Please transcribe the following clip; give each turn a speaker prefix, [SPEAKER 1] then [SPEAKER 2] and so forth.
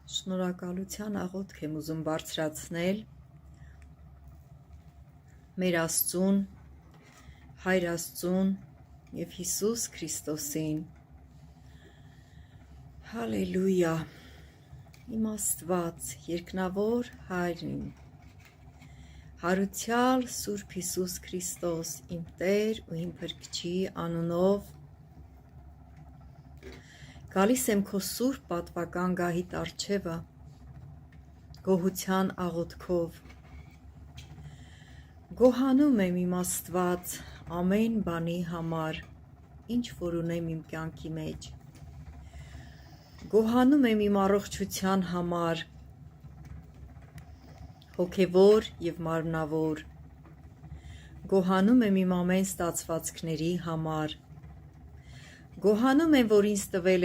[SPEAKER 1] Շնորհակալության աղոթք եմ ուզում բարձրացնել մեր Աստծուն, Հայր Աստծուն և Հիսուս Քրիստոսին։ Հալելույա, իմ Աստված, երկնավոր Հայրն, հարությալ Սուրբ Հիսուս Քրիստոս, իմ Տեր ու իմ Փրկչի անունով, գալիս եմ քո սուրբ պատվական գահիդ առջևը, գոհության աղոթքով, գոհանում եմ իմ Աստված ամեն բանի համար, ինչ որ ունեմ իմ կյանքի մեջ, գոհանում եմ իմ առողջության համար, հոգևոր և մարմնավոր, գոհանում եմ իմ ամեն ստացվածքների համար, գոհանում եմ, որ ինձ տվել